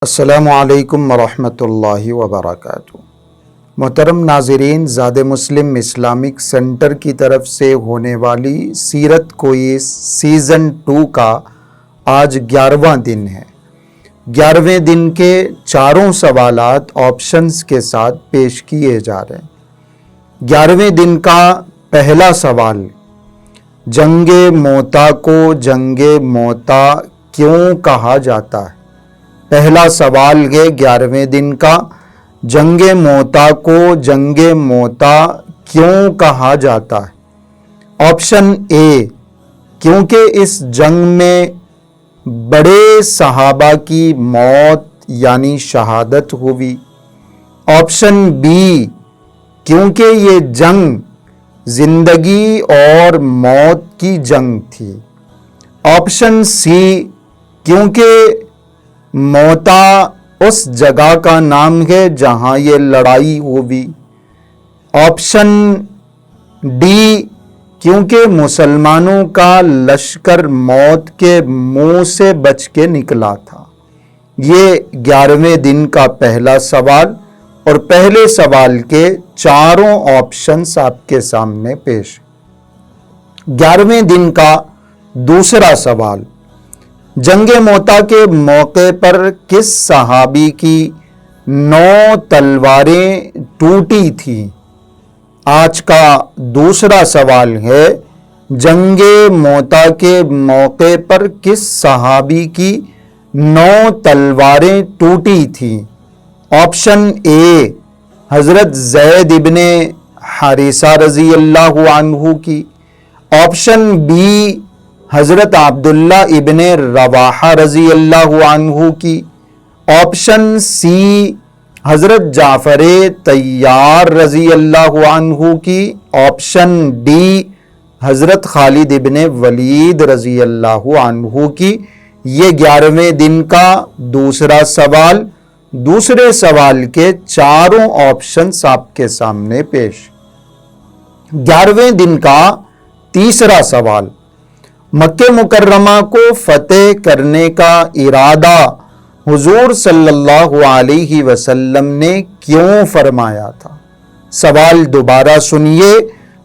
السلام علیکم ورحمۃ اللہ وبرکاتہ۔ محترم ناظرین، زاد مسلم اسلامک سینٹر کی طرف سے ہونے والی سیرت کوئز سیزن 2 کا آج 11واں دن ہے۔ 11ویں دن کے چاروں سوالات آپشنز کے ساتھ پیش کیے جا رہے ہیں۔ 11ویں دن کا پہلا سوال، جنگ موتا کو جنگ موتا کیوں کہا جاتا ہے؟ پہلا سوال ہے 11ویں دن کا، جنگ موتا کو جنگ موتا کیوں کہا جاتا ہے؟ آپشن اے، کیونکہ اس جنگ میں بڑے صحابہ کی موت یعنی شہادت ہوئی۔ آپشن بی، کیونکہ یہ جنگ زندگی اور موت کی جنگ تھی۔ آپشن سی، کیونکہ موتا اس جگہ کا نام ہے جہاں یہ لڑائی ہوئی۔ آپشن ڈی، کیونکہ مسلمانوں کا لشکر موت کے منہ سے بچ کے نکلا تھا۔ یہ 11ویں دن کا پہلا سوال اور پہلے سوال کے چاروں آپشنز آپ کے سامنے پیش۔ 11ویں دن کا دوسرا سوال، جنگ موتا کے موقع پر کس صحابی کی 9 تلواریں ٹوٹی تھیں؟ آج کا دوسرا سوال ہے، جنگ موتا کے موقع پر کس صحابی کی 9 تلواریں ٹوٹی تھیں؟ آپشن اے، حضرت زید ابن حارثہ رضی اللہ عنہ کی۔ آپشن بی، حضرت عبداللہ ابن رواحہ رضی اللہ عنہ کی۔ آپشن سی، حضرت جعفر طیار رضی اللہ عنہ کی۔ آپشن ڈی، حضرت خالد ابن ولید رضی اللہ عنہ کی۔ یہ 11ویں دن کا دوسرا سوال، دوسرے سوال کے چاروں آپشنز آپ کے سامنے پیش۔ 11ویں دن کا تیسرا سوال، مکہ مکرمہ کو فتح کرنے کا ارادہ حضور صلی اللہ علیہ وسلم نے کیوں فرمایا تھا؟ سوال دوبارہ سنیے،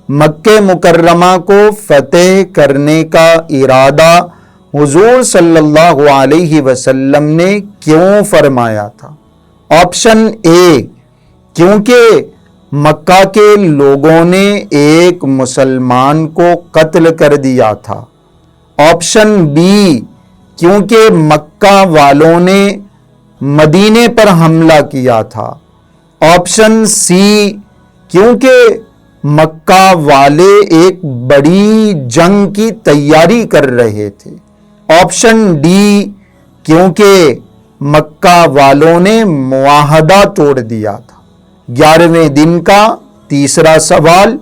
مکہ مکرمہ کو فتح کرنے کا ارادہ حضور صلی اللہ علیہ وسلم نے کیوں فرمایا تھا؟ آپشن اے، کیونکہ مکہ کے لوگوں نے ایک مسلمان کو قتل کر دیا تھا۔ آپشن بی، کیونکہ مکہ والوں نے مدینے پر حملہ کیا تھا۔ آپشن سی، کیونکہ مکہ والے ایک بڑی جنگ کی تیاری کر رہے تھے۔ آپشن ڈی، کیونکہ مکہ والوں نے معاہدہ توڑ دیا تھا۔ 11ویں دن کا تیسرا سوال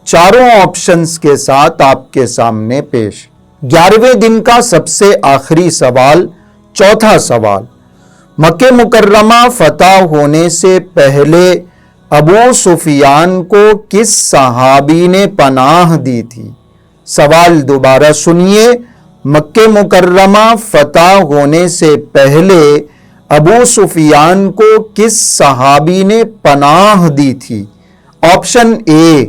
چاروں آپشنز کے ساتھ آپ کے سامنے پیش۔ 11ویں دن کا سب سے آخری سوال، چوتھا سوال، مکہ مکرمہ فتح ہونے سے پہلے ابو سفیان کو کس صحابی نے پناہ دی تھی؟ سوال دوبارہ سنیے، مکہ مکرمہ فتح ہونے سے پہلے ابو سفیان کو کس صحابی نے پناہ دی تھی؟ آپشن اے،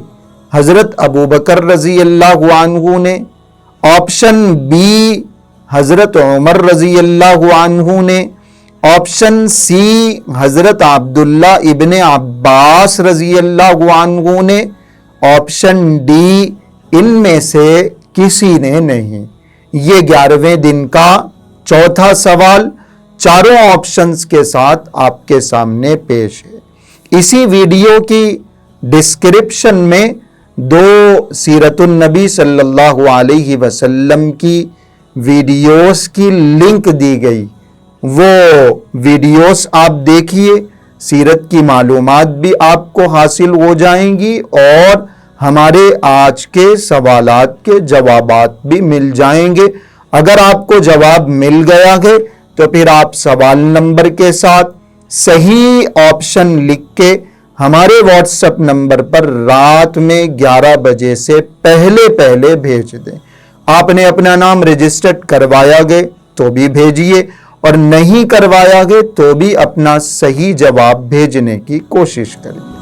حضرت ابو بکر رضی اللہ عنہ نے۔ آپشن بی، حضرت عمر رضی اللہ عنہ نے۔ آپشن سی، حضرت عبداللہ ابن عباس رضی اللہ عنہ نے۔ آپشن ڈی، ان میں سے کسی نے نہیں۔ یہ 11ویں دن کا چوتھا سوال چاروں آپشنز کے ساتھ آپ کے سامنے پیش ہے۔ اسی ویڈیو کی ڈسکرپشن میں 2 سیرت النبی صلی اللہ علیہ وسلم کی ویڈیوز کی لنک دی گئی، وہ ویڈیوز آپ دیکھیے، سیرت کی معلومات بھی آپ کو حاصل ہو جائیں گی اور ہمارے آج کے سوالات کے جوابات بھی مل جائیں گے۔ اگر آپ کو جواب مل گیا ہے تو پھر آپ سوال نمبر کے ساتھ صحیح آپشن لکھ کے ہمارے واٹس ایپ نمبر پر رات میں 11 بجے سے پہلے بھیج دیں۔ آپ نے اپنا نام رجسٹرڈ کروایا گئے تو بھی بھیجیے، اور نہیں کروایا گیا تو بھی اپنا صحیح جواب بھیجنے کی کوشش کریں۔